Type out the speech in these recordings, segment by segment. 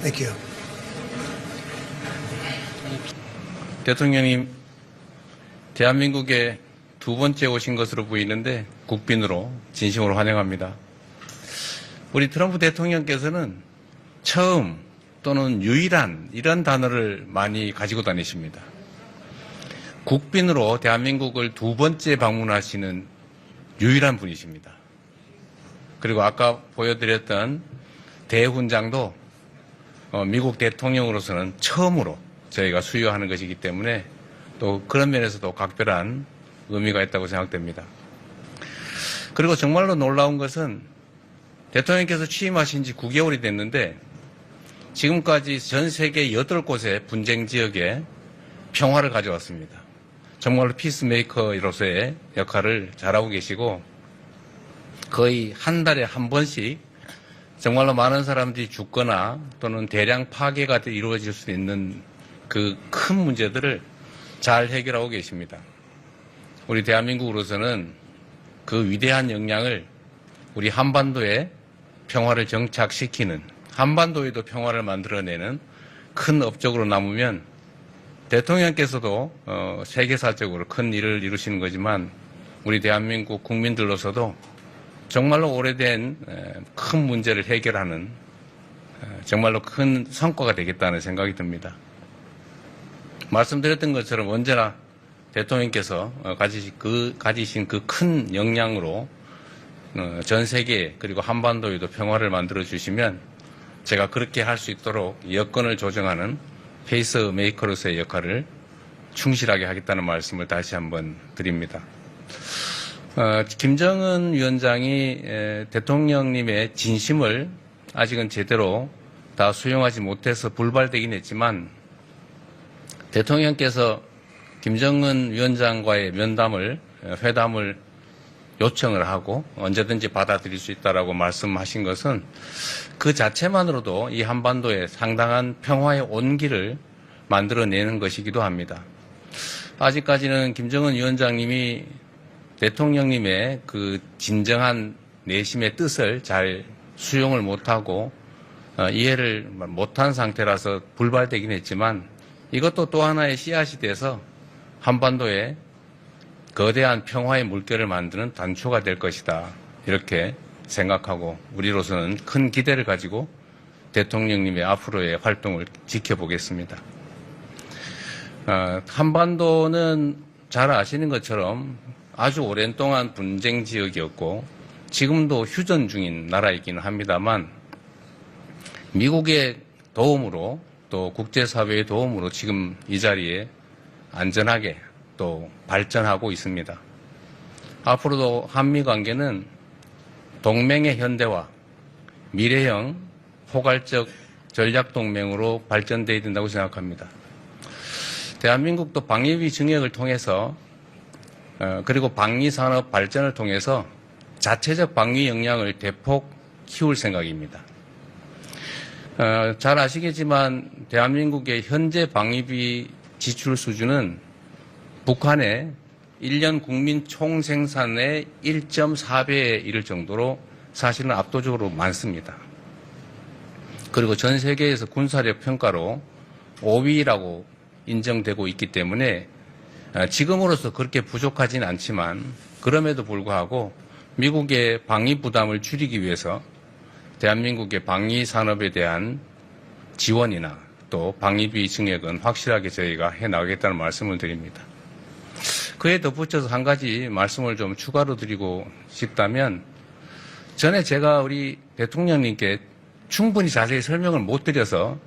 Thank you. 대통령님, 대한민국에 두 번째 오신 것으로 보이는데 국빈으로 진심으로 환영합니다. 우리 트럼프 대통령께서는 처음 또는 유일한 이런 단어를 많이 가지고 다니십니다. 국빈으로 대한민국을 두 번째 방문하시는 유일한 분이십니다. 그리고 아까 보여드렸던 대훈장도 미국 대통령으로서는 처음으로 저희가 수여하는 것이기 때문에 또 그런 면에서도 각별한 의미가 있다고 생각됩니다. 그리고 정말로 놀라운 것은 대통령께서 취임하신 지 9개월이 됐는데 지금까지 전 세계 8곳의 분쟁 지역에 평화를 가져왔습니다. 정말로 피스메이커로서의 역할을 잘하고 계시고 거의 한 달에 한 번씩 정말로 많은 사람들이 죽거나 또는 대량 파괴가 이루어질 수 있는 그 큰 문제들을 잘 해결하고 계십니다. 우리 대한민국으로서는 그 위대한 역량을 우리 한반도에 평화를 정착시키는, 한반도에도 평화를 만들어내는 큰 업적으로 남으면 대통령께서도 세계사적으로 큰 일을 이루시는 거지만 우리 대한민국 국민들로서도 정말로 오래된 큰 문제를 해결하는 정말로 큰 성과가 되겠다는 생각이 듭니다. 말씀드렸던 것처럼 언제나 대통령께서 가지신 그 큰 역량으로 전 세계 그리고 한반도에도 평화를 만들어 주시면 제가 그렇게 할 수 있도록 여건을 조정하는 페이스메이커로서의 역할을 충실하게 하겠다는 말씀을 다시 한번 드립니다. 김정은 위원장이 대통령님의 진심을 아직은 제대로 다 수용하지 못해서 불발되긴 했지만 대통령께서 김정은 위원장과의 회담을 요청을 하고 언제든지 받아들일 수 있다라고 말씀하신 것은 그 자체만으로도 이 한반도에 상당한 평화의 온기를 만들어내는 것이기도 합니다. 아직까지는 김정은 위원장님이 대통령님의 그 진정한 내심의 뜻을 잘 수용을 못하고 이해를 못한 상태라서 불발되긴 했지만 이것도 또 하나의 씨앗이 돼서 한반도에 거대한 평화의 물결을 만드는 단초가 될 것이다. 이렇게 생각하고 우리로서는 큰 기대를 가지고 대통령님의 앞으로의 활동을 지켜보겠습니다. 한반도는 잘 아시는 것처럼 아주 오랜 동안 분쟁 지역이었고 지금도 휴전 중인 나라이기는 합니다만 미국의 도움으로 또 국제사회의 도움으로 지금 이 자리에 안전하게 또 발전하고 있습니다. 앞으로도 한미관계는 동맹의 현대화, 미래형 포괄적 전략동맹으로 발전되어야 된다고 생각합니다. 대한민국도 방위비 증액을 통해서 그리고 방위산업 발전을 통해서 자체적 방위 역량을 대폭 키울 생각입니다. 잘 아시겠지만 대한민국의 현재 방위비 지출 수준은 북한의 1년 국민 총생산의 1.4배에 이를 정도로 사실은 압도적으로 많습니다. 그리고 전 세계에서 군사력 평가로 5위라고 인정되고 있기 때문에 지금으로서 그렇게 부족하진 않지만 그럼에도 불구하고 미국의 방위 부담을 줄이기 위해서 대한민국의 방위 산업에 대한 지원이나 또 방위비 증액은 확실하게 저희가 해나가겠다는 말씀을 드립니다. 그에 덧붙여서 한 가지 말씀을 좀 추가로 드리고 싶다면 전에 제가 우리 대통령님께 충분히 자세히 설명을 못 드려서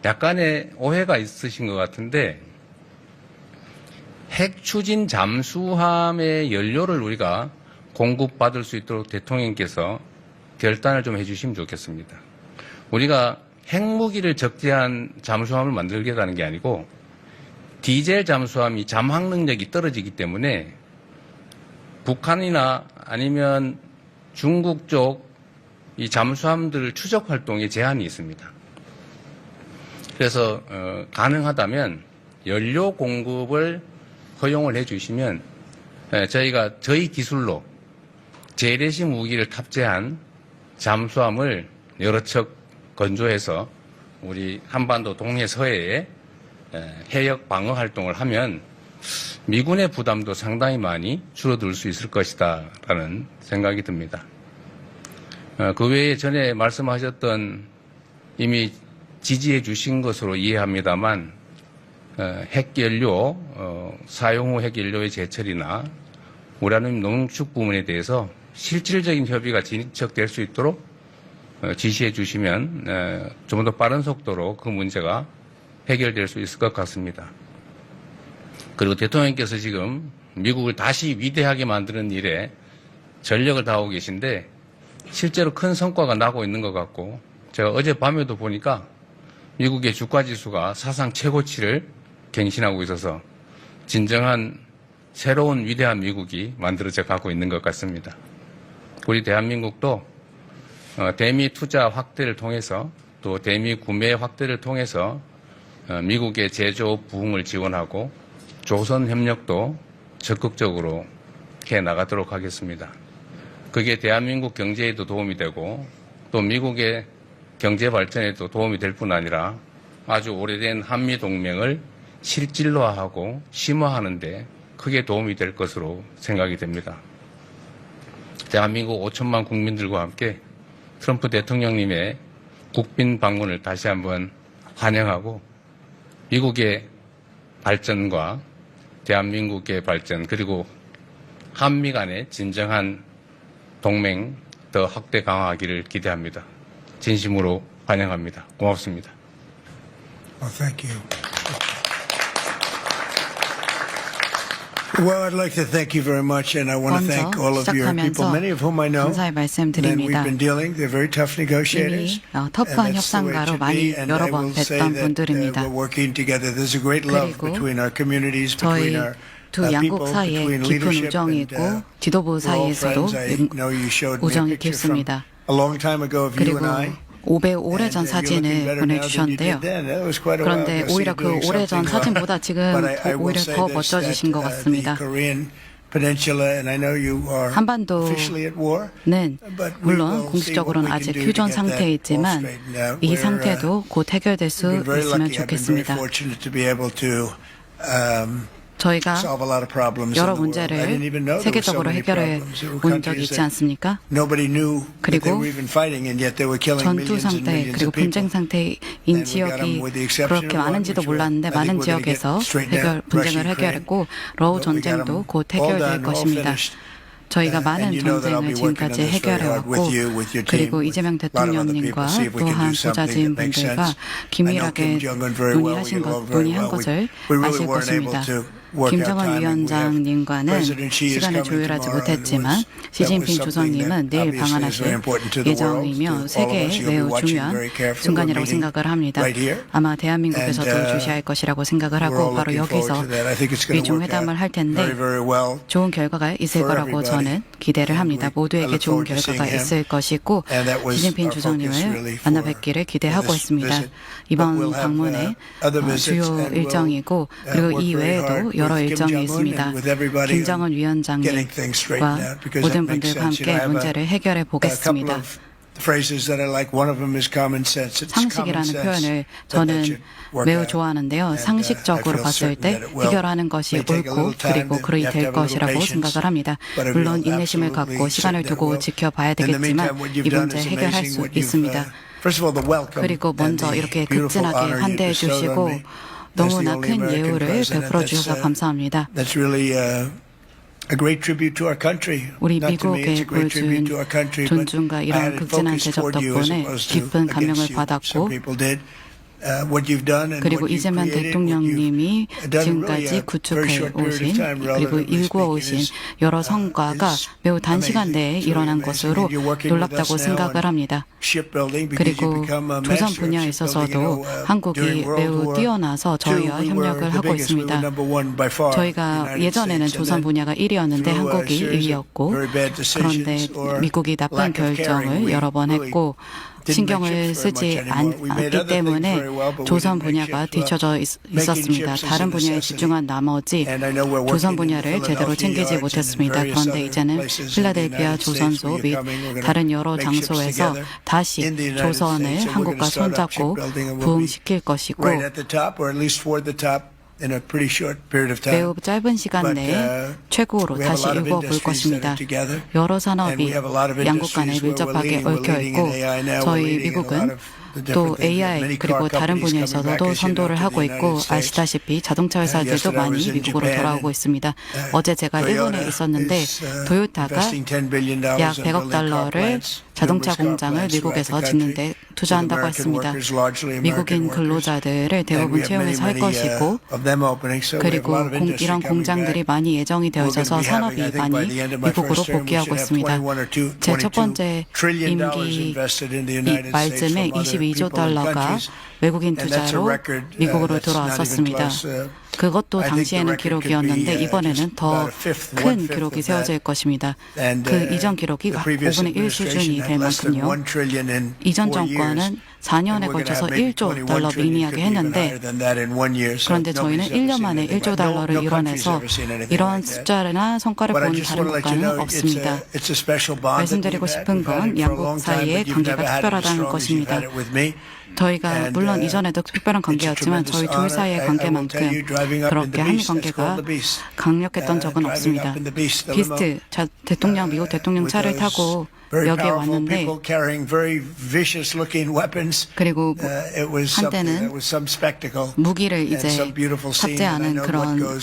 약간의 오해가 있으신 것 같은데 핵 추진 잠수함의 연료를 우리가 공급받을 수 있도록 대통령께서 결단을 좀 해주시면 좋겠습니다. 우리가 핵무기를 적재한 잠수함을 만들겠다는 게 아니고 디젤 잠수함이 잠항 능력이 떨어지기 때문에 북한이나 아니면 중국 쪽 이 잠수함들 추적 활동에 제한이 있습니다. 그래서 가능하다면 연료 공급을 허용을 해주시면 저희가 저희 기술로 재래식 무기를 탑재한 잠수함을 여러 척 건조해서 우리 한반도 동해서해에 해역 방어 활동을 하면 미군의 부담도 상당히 많이 줄어들 수 있을 것이다라는 생각이 듭니다. 그 외에 전에 말씀하셨던 이미 지지해 주신 것으로 이해합니다만 핵연료 사용 후 핵연료의 제철이나 우라늄 농축 부문에 대해서 실질적인 협의가 진척될 수 있도록 지시해 주시면 좀 더 빠른 속도로 그 문제가 해결될 수 있을 것 같습니다. 그리고 대통령께서 지금 미국을 다시 위대하게 만드는 일에 전력을 다하고 계신데 실제로 큰 성과가 나고 있는 것 같고 제가 어젯밤에도 보니까 미국의 주가지수가 사상 최고치를 갱신하고 있어서 진정한 새로운 위대한 미국이 만들어져 가고 있는 것 같습니다. 우리 대한민국도 대미 투자 확대를 통해서 또 대미 구매 확대를 통해서 미국의 제조업 부흥을 지원하고 조선 협력도 적극적으로 해 나가도록 하겠습니다. 그게 대한민국 경제에도 도움이 되고 또 미국의 경제 발전에도 도움이 될 뿐 아니라 아주 오래된 한미 동맹을 실질화하고 심화하는 데 크게 도움이 될 것으로 생각이 됩니다. 대한민국 5천만 국민들과 함께 트럼프 대통령님의 국빈 방문을 다시 한번 환영하고 미국의 발전과 대한민국의 발전 그리고 한미 간의 진정한 동맹 더 확대 강화하기를 기대합니다. 진심으로 환영합니다. 고맙습니다. Well, thank you. Well, I'd like to thank you very much, and I want to thank all of your people, many of whom I know. 감사의 And we've 말씀드립니다. been dealing. They're very tough negotiators. 이미 터프한 협상가로 많이 여러 번 뵀던 분들입니다. We're working together. There's a great love 그리고 between our communities, 저희 between our 두 양국 people, 사이에 between 깊은 leadership, 우정이 and 있고 지도부 we're all 사이에서도 friends. I know you showed me a 우정이 picture from 깊습니다. a long time ago of you 그리고 and I. 오래전 사진을 보내주셨는데요. 그런데 오히려 그 오래전 사진보다 지금 오히려 더 멋져지신 것 같습니다. 한반도는 물론 공식적으로는 아직 휴전 상태에 있지만 이 상태도 곧 해결될 수 있으면 좋겠습니다. 저희가 여러 문제를 세계적으로 해결해 본 적이 있지 않습니까? 그리고 전투 상태 그리고 분쟁 상태인 지역이 그렇게 많은지도 몰랐는데 많은 지역에서 분쟁을 해결했고 러우 전쟁도 곧 해결될 것입니다. 저희가 많은 전쟁을 지금까지 해결해왔고 그리고 이재명 대통령님과 또한 보좌진 분들과 긴밀하게 논의한 것을 아실 것입니다. 김정은 위원장님과는 시간을 조율하지 못했지만 시진핑 주석님은 내일 방한하실 예정이며 세계에 매우 중요한 순간이라고 생각을 합니다. 아마 대한민국에서도 주시할 것이라고 생각을 하고 바로 여기서 미중 회담을 할 텐데 좋은 결과가 있을 거라고 저는 기대를 합니다. 모두에게 좋은 결과가 있을 것이고 시진핑 주석님을 만나 뵙기를 기대하고 있습니다. 이번 방문의 주요 일정이고 그리고 이 외에도 여러 일정이 있습니다. 김정은 위원장님과 모든 분들과 함께 문제를 해결해 보겠습니다. 상식이라는 표현을 저는 매우 좋아하는데요. 상식적으로 봤을 때 해결하는 것이 옳고 그리고 그리 될 것이라고 생각을 합니다. 물론 인내심을 갖고 시간을 두고 지켜봐야 되겠지만 이 문제 해결할 수 있습니다. 그리고 먼저 이렇게 극진하게 환대해 주시고 너무나 큰 예우를 베풀어 주셔서 감사합니다. 우리 미국에 보여준 존중과 이런 극진한 대접 덕분에 깊은 감명을 받았고 그리고 이재명 대통령님이 지금까지 구축해 오신 그리고 일구어 오신 여러 성과가 매우 단시간 내에 일어난 것으로 놀랍다고 생각을 합니다. 그리고 조선 분야에 있어서도 한국이 매우 뛰어나서 저희와 협력을 하고 있습니다. 저희가 예전에는 조선 분야가 1위였는데 한국이 2위였고 그런데 미국이 나쁜 결정을 여러 번 했고 신경을 쓰지 않기 때문에 조선 분야가 뒤처져 있었습니다. 다른 분야에 집중한 나머지 조선 분야를 제대로 챙기지 못했습니다. 그런데 이제는 필라델피아 조선소 및 다른 여러 장소에서 다시 조선을 한국과 손잡고 부흥시킬 것이고 매우 짧은 시간 내에 최고로 다시 일궈볼 것입니다. 여러 산업이 양국 간에 밀접하게 얽혀 있고 저희 미국은 또 AI 그리고 다른 분야에서도 선도를 하고 있고 아시다시피 자동차 회사들도 많이 미국으로 돌아오고 있습니다. 어제 제가 일본에 있었는데 토요타가 약 100억 달러를 자동차 공장을 미국에서 짓는 데 투자한다고 했습니다. 미국인 근로자들을 대부분 채용해서 할 것이고 그리고 이런 공장들이 많이 예정이 되어 있어서 산업이 많이 미국으로 복귀하고 있습니다. 제 첫 번째 임기 말쯤에 22조 달러가 외국인 투자로 미국으로 들어왔었습니다. 그것도 당시에는 기록이었는데 이번에는 더 큰 기록이 세워질 것입니다. 그 이전 기록이 5분의 1 수준이 될 만큼요. 이전 정권은 4년에 걸쳐서 1조 달러 미미하게 했는데 그런데 저희는 1년 만에 1조 달러를 이뤄내서 이런 숫자나 성과를 본 다른 국가는 없습니다. 말씀드리고 싶은 건 양국 사이의 관계가 특별하다는 것입니다. 저희가 물론 이전에도 특별한 관계였지만 저희 둘 사이의 관계만큼 그렇게 한미 관계가 강력했던 적은 없습니다. 비스트 미국 대통령 차를 타고 여기에 왔는데 그리고 한때는 무기를 이제 탑재하는 그런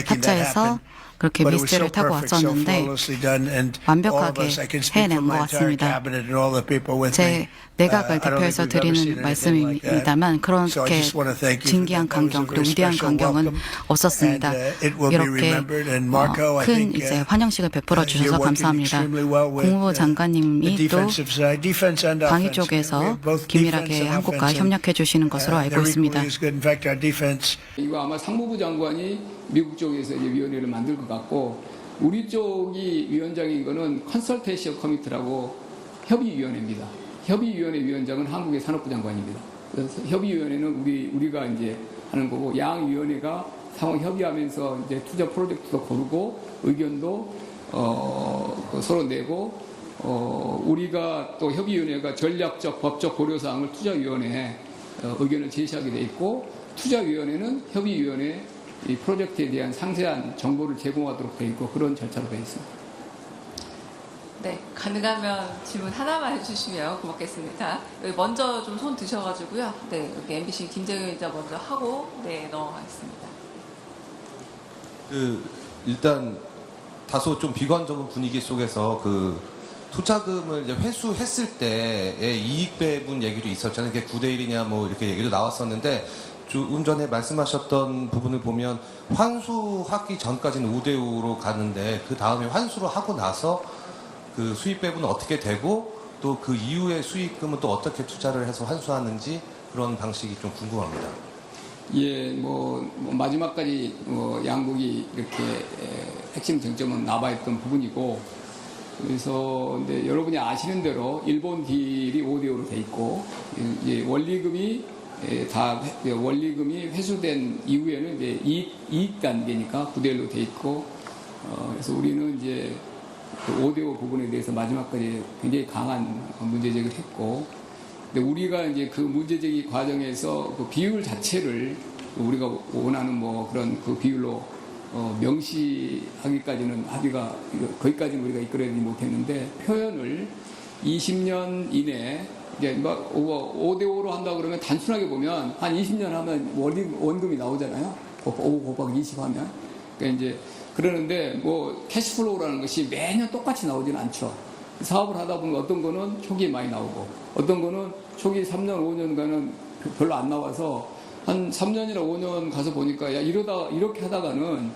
타짜에서 그렇게 미스트를 타고 왔었는데 완벽하게 해낸 것 같습니다. 제 내각을 대표해서 드리는 말씀입니다만 그렇게 진기한 강경 그리고 위대한 강경은 없었습니다. 이렇게 큰 이제 환영식을 베풀어 주셔서 감사합니다. 국무부 장관님이 또 방위 쪽에서 긴밀하게 한국과 협력해 주시는 것으로 알고 있습니다. 이거 아마 상무부 장관이 미국 쪽에서 이제 위원회를 만들 것 같고 우리 쪽이 위원장인 거는 컨설테이션 커미티라고 협의위원회입니다. 협의위원회 위원장은 한국의 산업부 장관입니다. 그래서 협의위원회는 우리가 이제 하는 거고 양 위원회가 상호 협의하면서 이제 투자 프로젝트도 고르고 의견도 서로 내고 우리가 또 협의위원회가 전략적 법적 고려사항을 투자위원회에 의견을 제시하게 돼 있고 투자위원회는 협의위원회 이 프로젝트에 대한 상세한 정보를 제공하도록 되어 있고 그런 절차로 되어 있습니다. 네, 가능하면 질문 하나만 해주시면 고맙겠습니다. 여기 먼저 좀 손 드셔가지고요. 네, 여기 MBC 김재윤 기자 먼저 하고 네 넘어가겠습니다. 일단 다소 좀 비관적인 분위기 속에서 투자금을 이제 회수했을 때의 이익 배분 얘기도 있었잖아요. 그게 9대 1이냐 뭐 이렇게 얘기도 나왔었는데 조금 전에 말씀하셨던 부분을 보면 환수하기 전까지는 5대 5로 가는데 그 다음에 환수를 하고 나서 그 수익 배분은 어떻게 되고 또 그 이후에 수익금은 또 어떻게 투자를 해서 환수하는지 그런 방식이 좀 궁금합니다. 예, 마지막까지 양국이 이렇게 핵심 쟁점은 남아있던 부분이고 그래서 근데 여러분이 아시는 대로 일본 딜이 5대 5로 돼 있고 이제 원리금이 회수된 이후에는 이제 이익 단계니까 9대 1로 돼 있고 그래서 우리는 이제 그 5대 5 부분에 대해서 마지막까지 굉장히 강한 문제 제기를 했고 근데 우리가 이제 그 문제 제기 과정에서 그 비율 자체를 우리가 원하는 그런 그 비율로 명시하기까지는 거기까지는 우리가 이끌어내지 못했는데 표현을 20년 이내에 이제 5대 5로 한다 그러면 단순하게 보면 한 20년 하면 원금이 나오잖아요. 5 곱하기 20 하면. 그러니까 이제 그러는데 캐시플로우라는 것이 매년 똑같이 나오지는 않죠. 사업을 하다 보면 어떤 거는 초기에 많이 나오고 어떤 거는 초기 3년, 5년간은 별로 안 나와서 한 3년이나 5년 가서 보니까 이렇게 하다가는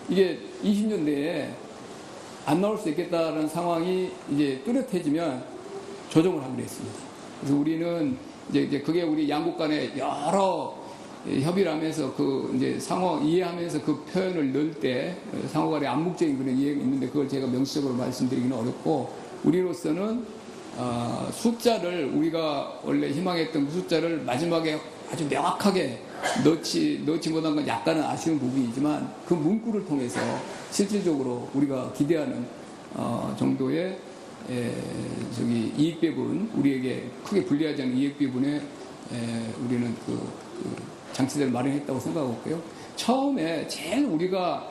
이게 20년 내에 안 나올 수 있겠다라는 상황이 이제 뚜렷해지면 조정을 하기로 했습니다. 그래서 우리는 이제 그게 우리 양국 간에 여러 협의를 하면서 이제 상호 이해하면서 그 표현을 넣을 때 상호 간에 암묵적인 그런 이해가 있는데 그걸 제가 명시적으로 말씀드리기는 어렵고 우리로서는 숫자를 우리가 원래 희망했던 그 숫자를 마지막에 아주 명확하게 넣지 못한 건 약간은 아쉬운 부분이지만 그 문구를 통해서 실질적으로 우리가 기대하는 정도의 이익 배분, 우리에게 크게 불리하지 않은 이익 배분에 우리는 그 장치들을 마련했다고 생각하고요. 처음에 제일 우리가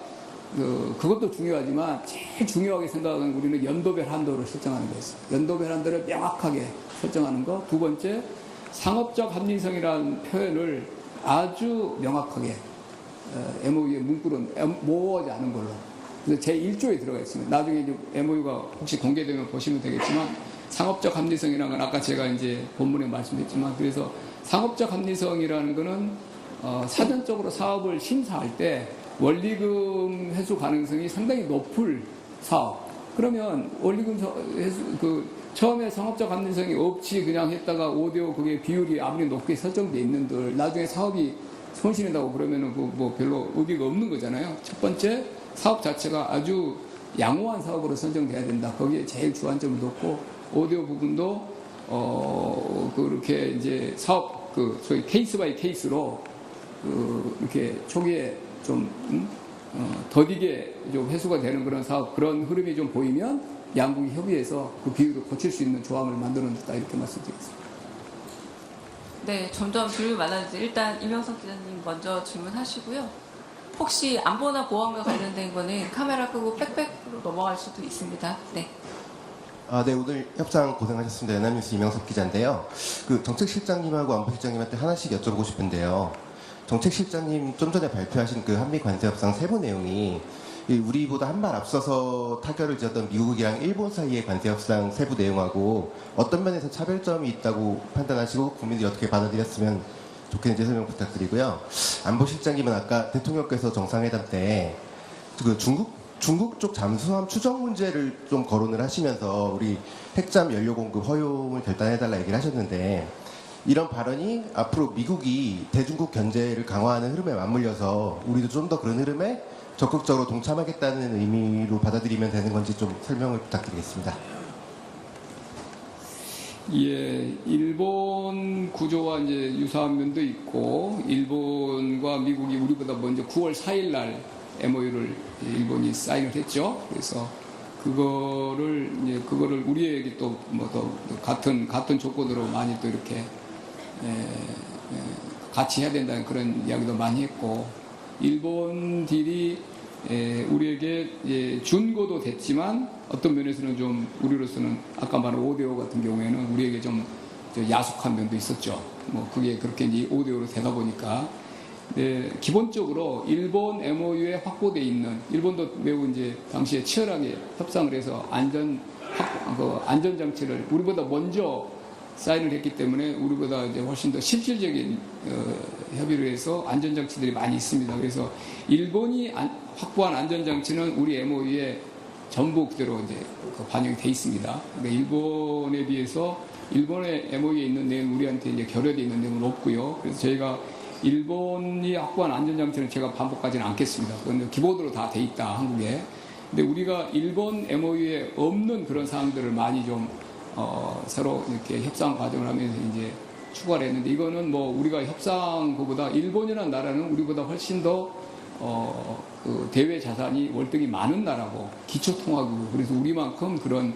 그것도 중요하지만 제일 중요하게 생각하는 우리는 연도별 한도를 설정하는 거였어요. 연도별 한도를 명확하게 설정하는 거. 두 번째, 상업적 합리성이라는 표현을 아주 명확하게 MOU의 문구로 모호하지 않은 걸로. 그래서 제1조에 들어가 있습니다. 나중에 이제 MOU가 혹시 공개되면 보시면 되겠지만 상업적 합리성이라는 건 아까 제가 이제 본문에 말씀드렸지만 그래서 상업적 합리성이라는 거는 사전적으로 사업을 심사할 때 원리금 회수 가능성이 상당히 높을 사업. 그러면 원리금 회수 처음에 상업적 합리성이 없이 그냥 했다가 5대5 그게 비율이 아무리 높게 설정돼 있는들 나중에 사업이 손실이 나고 그러면은 뭐 별로 의미가 없는 거잖아요. 첫 번째 사업 자체가 아주 양호한 사업으로 선정돼야 된다. 거기에 제일 주안점을 놓고 5대5 부분도 그렇게 이제 사업 소위 케이스 바이 케이스로 이렇게 초기에 좀 더디게 좀 회수가 되는 그런 사업 그런 흐름이 좀 보이면 양국이 협의해서 그 비율을 고칠 수 있는 조항을 만들어냈다 이렇게 말씀드리겠습니다. 네, 점점 질문이 많아지죠. 일단 이명석 기자님 먼저 질문하시고요. 혹시 안보나 보안과 관련된 거는 카메라 끄고 빽빽으로 넘어갈 수도 있습니다. 네. 네, 오늘 협상 고생하셨습니다. 연합뉴스 이명석 기자인데요. 정책실장님하고 안보실장님한테 하나씩 여쭤보고 싶은데요. 정책실장님 좀 전에 발표하신 그 한미 관세 협상 세부 내용이 우리보다 한 발 앞서서 타결을 지었던 미국이랑 일본 사이의 관세 협상 세부 내용하고 어떤 면에서 차별점이 있다고 판단하시고 국민들이 어떻게 받아들였으면 좋겠는지 설명 부탁드리고요. 안보실장님은 아까 대통령께서 정상회담 때 중국 쪽 잠수함 추정 문제를 좀 거론을 하시면서 우리 핵잠 연료 공급 허용을 결단해달라 얘기를 하셨는데 이런 발언이 앞으로 미국이 대중국 견제를 강화하는 흐름에 맞물려서 우리도 좀 더 그런 흐름에 적극적으로 동참하겠다는 의미로 받아들이면 되는 건지 좀 설명을 부탁드리겠습니다. 예, 일본 구조와 이제 유사한 면도 있고 일본과 미국이 우리보다 먼저 9월 4일 날 MOU를 일본이 사인을 했죠. 그래서 그거를 우리에게 또 뭐 더 같은 조건으로 많이 또 이렇게 같이 해야 된다는 그런 이야기도 많이 했고 일본들이 우리에게 준거도 됐지만 어떤 면에서는 좀 우리로서는 아까 말한 5대5 같은 경우에는 우리에게 좀 야속한 면도 있었죠. 뭐 그게 그렇게 이제 5대5로 되다 보니까 기본적으로 일본 MOU에 확보돼 있는 일본도 매우 이제 당시에 치열하게 협상을 해서 안전 장치를 우리보다 먼저 사인을 했기 때문에 우리보다 이제 훨씬 더 실질적인 협의를 해서 안전장치들이 많이 있습니다. 그래서 일본이 확보한 안전장치는 우리 MOU에 전부 그대로 이제 반영이 돼 있습니다. 그러니까 일본에 비해서 일본의 MOU에 있는 내용 우리한테 이제 결여되어 있는 내용은 없고요. 그래서 저희가 일본이 확보한 안전장치는 제가 반복하지는 않겠습니다. 그건 기본으로 다 돼 있다 한국에. 근데 우리가 일본 MOU에 없는 그런 사항들을 많이 좀 서로 이렇게 협상 과정을 하면서 이제 추가를 했는데 이거는 뭐 우리가 협상 그보다 일본이라는 나라는 우리보다 훨씬 더 그 대외 자산이 월등히 많은 나라고 기초통화국 그래서 우리만큼 그런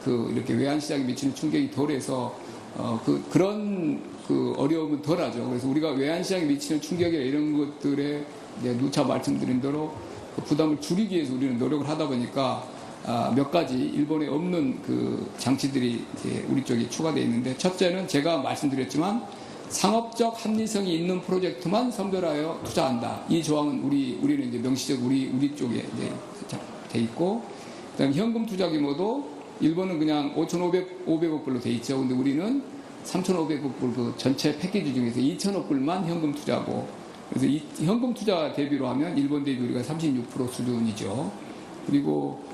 이렇게 외환 시장에 미치는 충격이 덜해서 그런 어려움은 덜하죠. 그래서 우리가 외환 시장에 미치는 충격이나 이런 것들에 이제 누차 말씀드린 대로 그 부담을 줄이기 위해서 우리는 노력을 하다 보니까 몇 가지 일본에 없는 그 장치들이 이제 우리 쪽에 추가되어 있는데 첫째는 제가 말씀드렸지만 상업적 합리성이 있는 프로젝트만 선별하여 투자한다. 이 조항은 우리는 이제 명시적 우리 쪽에 이제 돼 있고 그다음에 현금 투자 규모도 일본은 그냥 5,500억 불로 돼 있죠. 근데 우리는 3,500억 불 그 전체 패키지 중에서 2,000억 불만 현금 투자고 그래서 이 현금 투자 대비로 하면 일본 대비 우리가 36% 수준이죠. 그리고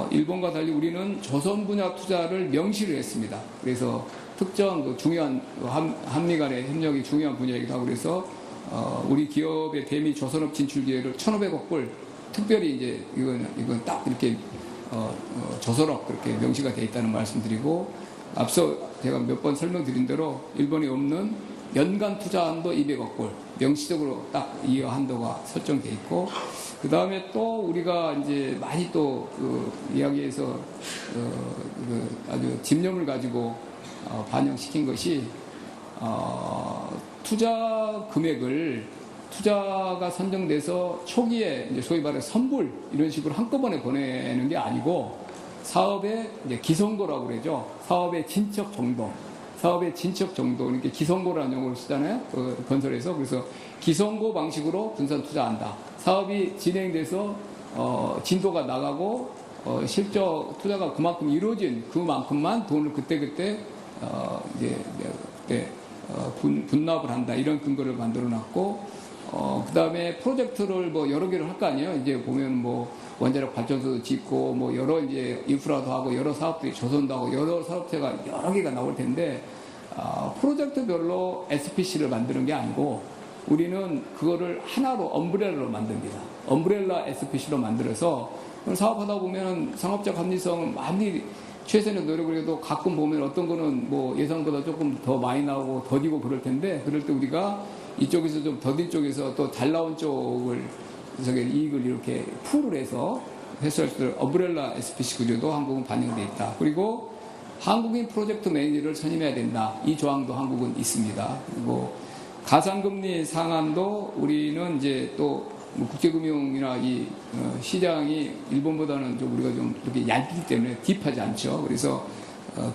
일본과 달리 우리는 조선 분야 투자를 명시를 했습니다. 그래서 특정 중요한 한미 간의 협력이 중요한 분야이기도 하고 그래서 우리 기업의 대미 조선업 진출 기회를 1,500억 불 특별히 이제 이건 딱 이렇게 조선업 그렇게 명시가 돼 있다는 말씀드리고 앞서 제가 몇 번 설명드린 대로 일본에 없는 연간 투자 한도 200억 불 명시적으로 딱 이 한도가 설정돼 있고, 그 다음에 또 우리가 이제 많이 또 그 이야기에서 그 아주 집념을 가지고 반영시킨 것이 투자 금액을 투자가 선정돼서 초기에 이제 소위 말해 선불 이런 식으로 한꺼번에 보내는 게 아니고 사업의 이제 기선고라고 그러죠. 사업의 진척 정도. 사업의 진척 정도, 이렇게 기선고라는 용어를 쓰잖아요. 건설에서. 그래서 기선고 방식으로 분산 투자한다. 사업이 진행돼서 진도가 나가고 실적 투자가 그만큼 이루어진 그만큼만 돈을 그때그때 분납을 한다. 이런 근거를 만들어 놨고, 그 다음에 프로젝트를 뭐 여러 개를 할 거 아니에요. 이제 보면 뭐 원자력 발전소도 짓고 뭐 여러 이제 인프라도 하고 여러 사업들이 조선도 하고 여러 사업체가 여러 개가 나올 텐데, 프로젝트별로 SPC를 만드는 게 아니고 우리는 그거를 하나로 엄브렐라로 만듭니다. 엄브렐라 SPC로 만들어서 사업하다 보면 상업적 합리성 아무리 최선의 노력을 해도 가끔 보면 어떤 거는 뭐 예상보다 조금 더 많이 나오고 더디고 그럴 텐데, 그럴 때 우리가 이쪽에서 좀 더딘 쪽에서 또 잘 나온 쪽을 이익을 이렇게 풀을 해서 회수할 수 있는 엄브렐라 SPC 구조도 한국은 반영되어 있다. 그리고 한국인 프로젝트 매니저를 선임해야 된다. 이 조항도 한국은 있습니다. 그리고 가상금리 상한도 우리는 이제 또 뭐 국제금융이나 이 시장이 일본보다는 좀 우리가 좀 이렇게 얇기 때문에 딥하지 않죠. 그래서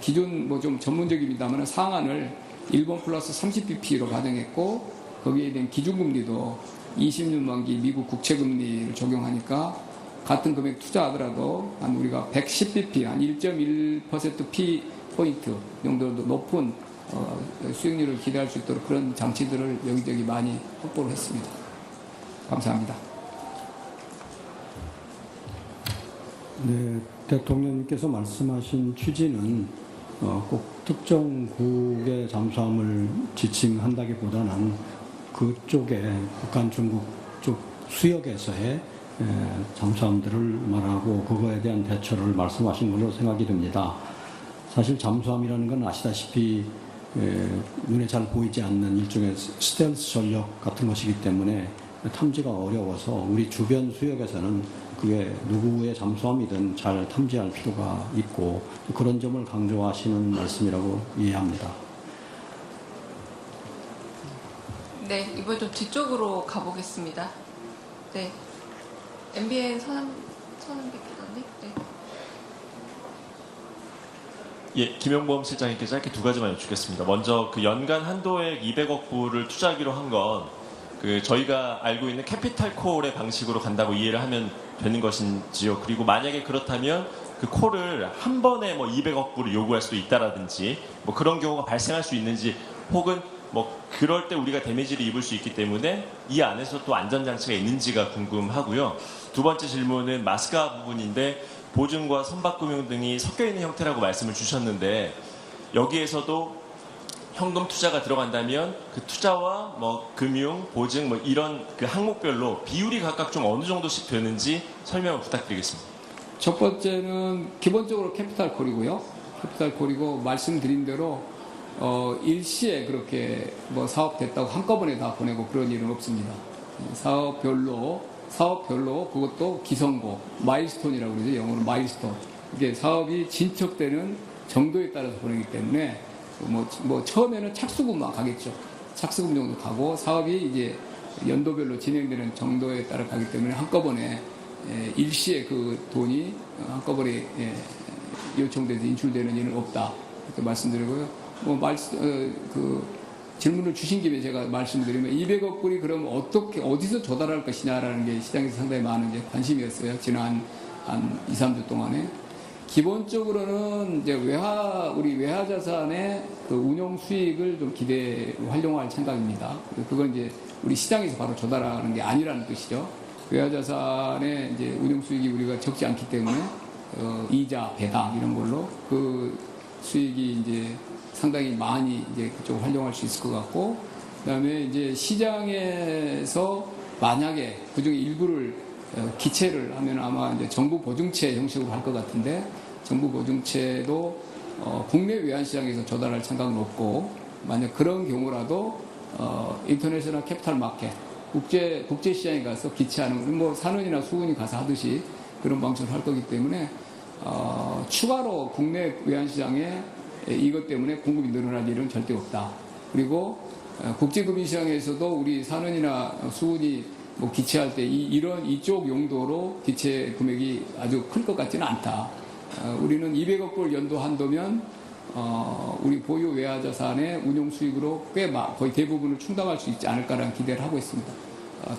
기존 뭐 좀 전문적입니다만 상한을 일본 플러스 30bp로 가정했고, 거기에 대한 기준금리도 20년 만기 미국 국채금리를 적용하니까 같은 금액 투자하더라도 한 우리가 110bp, 한 1.1% P포인트 정도로 높은 수익률을 기대할 수 있도록 그런 장치들을 여기저기 많이 확보를 했습니다. 감사합니다. 네, 대통령님께서 말씀하신 취지는 꼭 특정 국의 잠수함을 지칭한다기보다는 그쪽에 북한, 중국 쪽 수역에서의 잠수함들을 말하고 그거에 대한 대처를 말씀하신 걸로 생각이 됩니다. 사실 잠수함이라는 건 아시다시피 눈에 잘 보이지 않는 일종의 스텔스 전력 같은 것이기 때문에 탐지가 어려워서 우리 주변 수역에서는 그게 누구의 잠수함이든 잘 탐지할 필요가 있고 그런 점을 강조하시는 말씀이라고 이해합니다. 네, 이번 좀 뒤쪽으로 가보겠습니다. 네, MBN 서남백 기자님. 네. 예, 김용범 실장님께 짧게 두 가지만 여쭙겠습니다. 먼저 그 연간 한도액 200억 불을 투자하기로 한 건 그 저희가 알고 있는 캐피탈콜의 방식으로 간다고 이해를 하면 되는 것인지요? 그리고 만약에 그렇다면 그 콜을 한 번에 뭐 200억 불을 요구할 수도 있다라든지 뭐 그런 경우가 발생할 수 있는지, 혹은 뭐 그럴 때 우리가 데미지를 입을 수 있기 때문에 이 안에서 또 안전장치가 있는지가 궁금하고요. 두 번째 질문은 마스가 부분인데 보증과 선박금융 등이 섞여 있는 형태라고 말씀을 주셨는데, 여기에서도 현금 투자가 들어간다면 그 투자와 뭐 금융, 보증 뭐 이런 그 항목별로 비율이 각각 좀 어느 정도씩 되는지 설명을 부탁드리겠습니다. 첫 번째는 기본적으로 캐피탈콜이고요. 캐피탈콜이고 말씀드린 대로 일시에 그렇게 뭐 사업 됐다고 한꺼번에 다 보내고 그런 일은 없습니다. 사업별로 그것도 기성고, 마일스톤이라고 그러죠. 영어로 마일스톤. 이게 사업이 진척되는 정도에 따라서 보내기 때문에 뭐 처음에는 착수금만 가겠죠. 착수금 정도 가고 사업이 이제 연도별로 진행되는 정도에 따라 가기 때문에 한꺼번에 일시에 그 돈이 한꺼번에 요청돼서 인출되는 일은 없다. 이렇게 말씀드리고요. 그 질문을 주신 김에 제가 말씀드리면 200억 불이 그럼 어떻게 어디서 조달할 것이냐라는 게 시장에서 상당히 많은 이제 관심이었어요. 지난 한 2, 3주 동안에. 기본적으로는 이제 우리 외화 자산의 그 운용 수익을 좀 활용할 생각입니다. 그건 이제 우리 시장에서 바로 조달하는 게 아니라는 뜻이죠. 외화 자산의 이제 운용 수익이 우리가 적지 않기 때문에 이자, 배당 이런 걸로 그 수익이 이제 상당히 많이 이제 그쪽을 활용할 수 있을 것 같고, 그다음에 이제 시장에서 만약에 그중에 일부를 기체를 하면 아마 이제 정부 보증체 형식으로 할 것 같은데, 정부 보증체도 국내 외환시장에서 조달할 생각은 없고, 만약 그런 경우라도 인터내셔널 캐피탈 마켓, 국제 시장에 가서 기체하는, 뭐 산원이나 수은이 가서 하듯이 그런 방식으로 할 거기 때문에 추가로 국내 외환시장에 이것 때문에 공급이 늘어날 일은 절대 없다. 그리고 국제금융시장에서도 우리 산원이나 수은이 뭐 기체할 때 이쪽 용도로 기체 금액이 아주 클 것 같지는 않다. 우리는 200억 불 연도 한도면 우리 보유 외화 자산의 운용 수익으로 거의 대부분을 충당할 수 있지 않을까라는 기대를 하고 있습니다.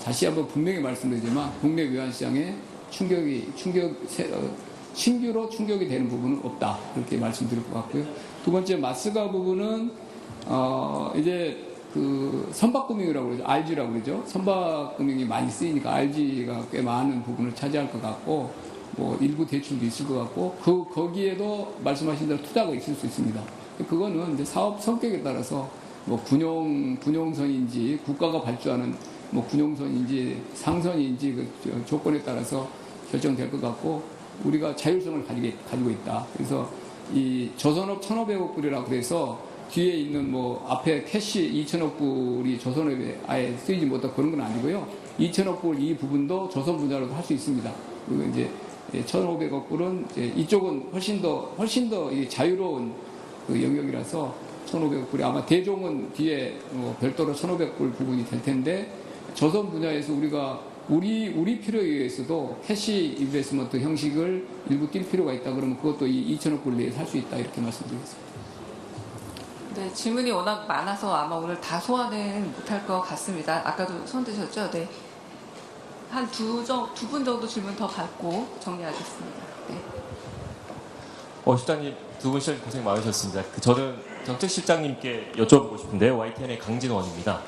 다시 한번 분명히 말씀드리지만 국내 외환 시장에 신규로 충격이 되는 부분은 없다. 그렇게 말씀드릴 것 같고요. 두 번째 마스가 부분은 이제 그 선박금융이라고 그러죠. RG라고 그러죠. 선박금융이 많이 쓰이니까 RG가 꽤 많은 부분을 차지할 것 같고, 뭐 일부 대출도 있을 것 같고, 거기에도 말씀하신 대로 투자가 있을 수 있습니다. 그거는 이제 사업 성격에 따라서 뭐 군용선인지 국가가 발주하는 뭐 군용선인지 상선인지 그 조건에 따라서 결정될 것 같고, 우리가 자율성을 가지고 있다. 그래서 이 조선업 1,500억 불이라고 그래서 뒤에 있는 뭐 앞에 캐시 2,000억 불이 조선업에 아예 쓰이지 못하고 그런 건 아니고요. 2,000억 불 이 부분도 조선 분야로도 할 수 있습니다. 그리고 이제 1,500억 불은 이쪽은 훨씬 더 자유로운 그 영역이라서 1,500억 불이 아마 대종은 뒤에 별도로 1,500억 불 부분이 될 텐데, 조선 분야에서 우리가 우리 필요에 의해서도 캐시 인베스트먼트 형식을 일부 뛸 필요가 있다 그러면 그것도 이 2,000억 불 내에 살 수 있다 이렇게 말씀드리겠습니다. 네, 질문이 워낙 많아서 아마 오늘 다 소화는 못할 것 같습니다. 아까도 손 드셨죠? 네. 한 두 분 정도 질문 더 받고 정리하겠습니다. 네. 실장님 두 분 실장님 고생 많으셨습니다. 저는 정책실장님께 여쭤보고 싶은데요. YTN의 강진원입니다.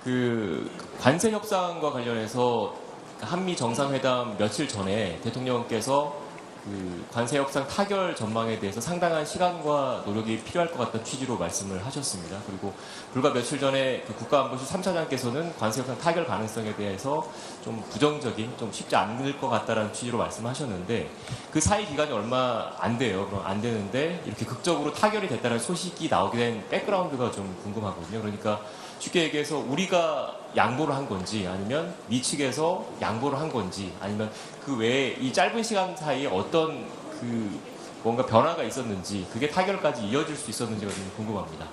그 관세 협상과 관련해서 한미 정상회담 며칠 전에 대통령께서 그 관세 협상 타결 전망에 대해서 상당한 시간과 노력이 필요할 것 같다는 취지로 말씀을 하셨습니다. 그리고 불과 며칠 전에 그 국가안보실 3차장께서는 관세 협상 타결 가능성에 대해서 좀 부정적인, 좀 쉽지 않을 것 같다는 취지로 말씀하셨는데, 그 사이 기간이 얼마 안 돼요. 그럼 안 되는데 이렇게 극적으로 타결이 됐다는 소식이 나오게 된 백그라운드가 좀 궁금하거든요. 그러니까 쉽게 얘기해서 우리가 양보를 한 건지, 아니면 미 측에서 양보를 한 건지, 아니면 그 외에 이 짧은 시간 사이에 어떤 그 뭔가 변화가 있었는지, 그게 타결까지 이어질 수 있었는지가 좀 궁금합니다.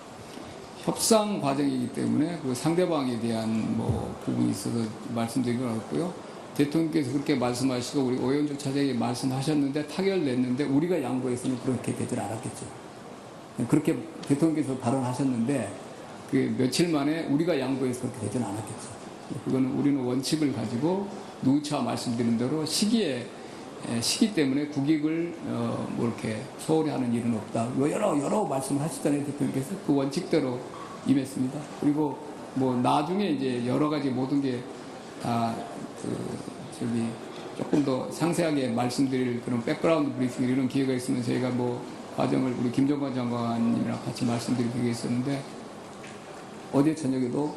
협상 과정이기 때문에 그 상대방에 대한 뭐 부분이 있어서 말씀드리긴 어렵고요. 대통령께서 그렇게 말씀하시고 우리 오영조 차장이 말씀하셨는데 타결됐는데 우리가 양보했으면 그렇게 되질 않았겠죠. 그렇게 대통령께서 발언하셨는데 그 며칠 만에 우리가 양보해서 그렇게 되지는 않았겠죠. 그거는 우리는 원칙을 가지고 누차 말씀드린 대로 시기 때문에 국익을 뭐 이렇게 소홀히 하는 일은 없다. 여러 말씀을 하시잖아요, 대통령께서. 그 원칙대로 임했습니다. 그리고 뭐 나중에 이제 여러 가지 모든 게 다 조금 더 상세하게 말씀드릴 그런 백그라운드 브리핑 이런 기회가 있으면 저희가 뭐 과정을 우리 김정관 장관님이랑 같이 말씀드릴 기회가 있었는데, 어제 저녁에도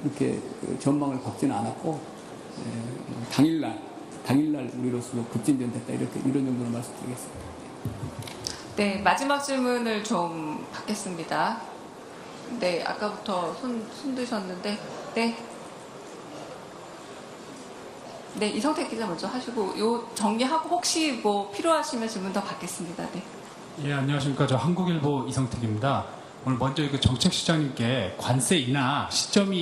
이렇게 전망을 걷지는 않았고, 당일날 우리로서 급진전됐다 이런 정도로 말씀드리겠습니다. 네, 마지막 질문을 좀 받겠습니다. 네, 아까부터 손 드셨는데, 네, 이성택 기자 먼저 하시고, 요 정리하고 혹시 뭐 필요하시면 질문 더 받겠습니다. 네. 예, 안녕하십니까. 저 한국일보 이성택입니다. 오늘 먼저 그 정책실장님께 관세 인하 시작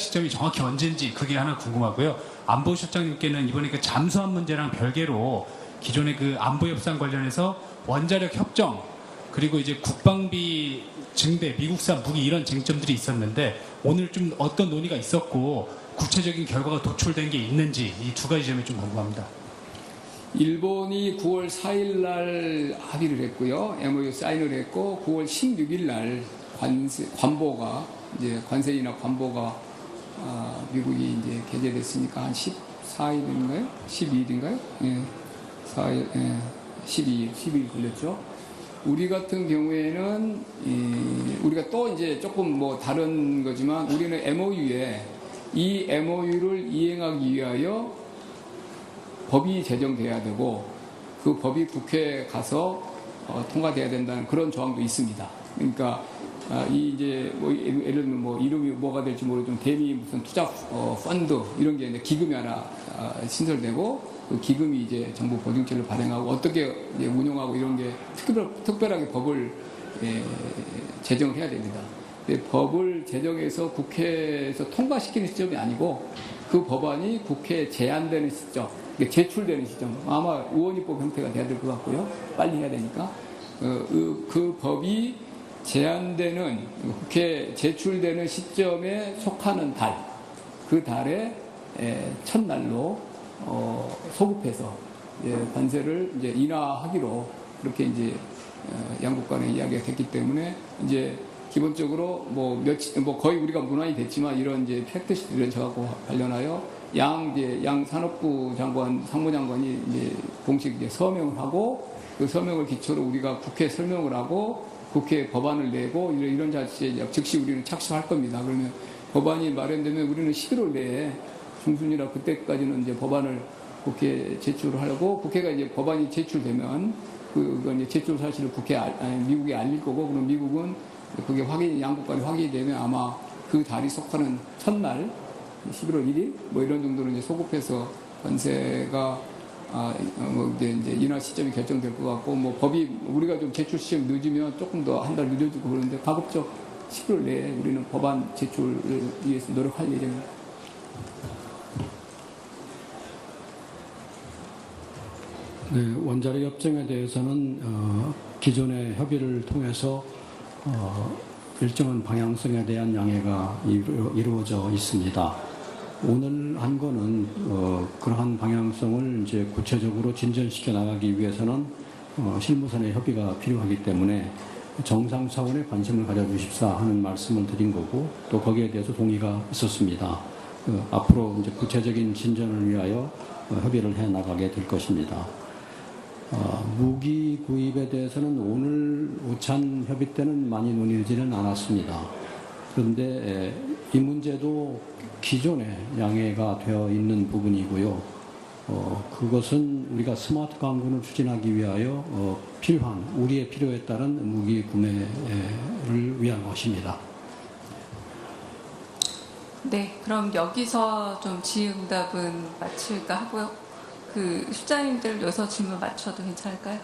시점이 정확히 언제인지 그게 하나 궁금하고요. 안보실장님께는 이번에 그 잠수함 문제랑 별개로 기존의 그 안보 협상 관련해서 원자력 협정, 그리고 이제 국방비 증대, 미국산 무기 이런 쟁점들이 있었는데 오늘 좀 어떤 논의가 있었고 구체적인 결과가 도출된 게 있는지 이 두 가지 점이 좀 궁금합니다. 일본이 9월 4일 날 합의를 했고요. MOU 사인을 했고 9월 16일 날 관보가 이제 관세 인하 관보가 미국이 이제 개재됐으니까 한 14일인가요? 12일인가요? 예. 4일, 예. 12일 걸렸죠. 우리 같은 경우에는 우리가 또 이제 조금 뭐 다른 거지만 우리는 MOU에 이 MOU를 이행하기 위하여 법이 제정돼야 되고 그 법이 국회에 가서 통과돼야 된다는 그런 조항도 있습니다. 그러니까 이 이제 뭐 예를 들면 뭐 이름이 뭐가 될지 모르지만 대미 무슨 투자 펀드 이런 게 이제 기금이 하나 신설되고 그 기금이 이제 정부 보증제를 발행하고 어떻게 이제 운영하고 이런 게 특별하게 법을 제정을 해야 됩니다. 근데 법을 제정해서 국회에서 통과시키는 시점이 아니고 그 법안이 국회에 제안되는 시점, 제출되는 시점, 아마 의원입법 형태가 돼야 될 것 같고요. 빨리 해야 되니까 그 법이 제안되는 국회에 제출되는 시점에 속하는 달, 그 달의 첫날로 소급해서 관세를 이제 인하하기로 그렇게 이제 양국 간에 이야기가 됐기 때문에 이제 기본적으로 뭐 거의 우리가 문안이 됐지만 이런 이제 팩트시트를 저하고 관련하여 양 산업부 장관, 상무장관이 이제 공식 이제 서명을 하고 그 서명을 기초로 우리가 국회에 설명을 하고 국회에 법안을 내고 이런 자체에 즉시 우리는 착수할 겁니다. 그러면 법안이 마련되면 우리는 11월 내에 중순이라 그때까지는 이제 법안을 국회에 제출을 하려고 국회가 이제 법안이 제출되면 그건 이제 제출 사실을 미국에 알릴 거고 그럼 미국은 그게 양국 간에 확인이 되면 아마 그 달이 속하는 첫날 11월 1일 뭐 이런 정도로 이제 소급해서 관세가 이제 인하 시점이 결정될 것 같고 뭐 법이 우리가 좀 제출 시점 늦으면 조금 더 한 달 늦어지고 그러는데 가급적 11월 내에 우리는 법안 제출을 위해서 노력할 예정입니다. 네, 원자력 협정에 대해서는 기존의 협의를 통해서 일정한 방향성에 대한 양해가 이루어져 있습니다. 오늘 한 거는 그러한 방향성을 이제 구체적으로 진전시켜 나가기 위해서는 실무선의 협의가 필요하기 때문에 정상 차원의 관심을 가져주십사 하는 말씀을 드린 거고 또 거기에 대해서 동의가 있었습니다. 앞으로 이제 구체적인 진전을 위하여 협의를 해 나가게 될 것입니다. 무기 구입에 대해서는 오늘 우찬 협의 때는 많이 논의되지는 않았습니다. 그런데 이 문제도 기존에 양해가 되어 있는 부분이고요. 그것은 우리가 스마트 강군을 추진하기 위하여 필요한 우리의 필요에 따른 무기 구매를 위한 것입니다. 네, 그럼 여기서 좀 질의응답은 마칠까 하고요. 그 실장님들 여기서 질문 맞춰도 괜찮을까요?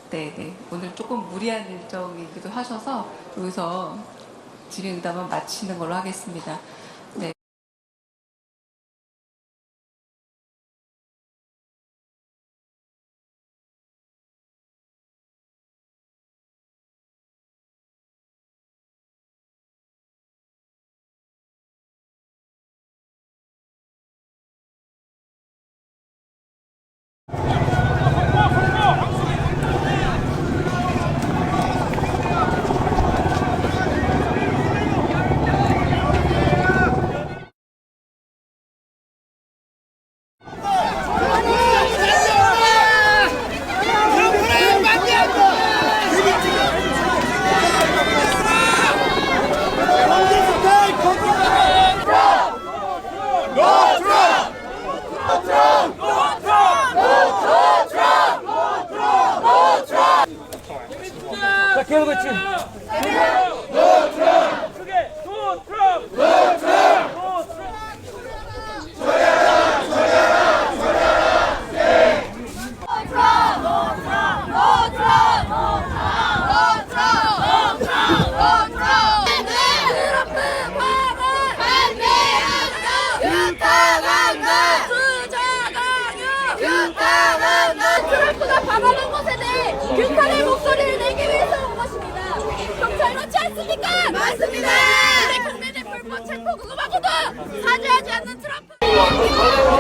네. 오늘 조금 무리한 일정이기도 하셔서 여기서 질의응답은 마치는 걸로 하겠습니다. 네. 트럼프가 방어하는 것에 대해 규탄의 목소리를 내기 위해서 온 것입니다. 경찰 그렇지 않습니까? 맞습니다. 우리 국민의 불법 체포 구금하고도 사죄하지 않는 트럼프.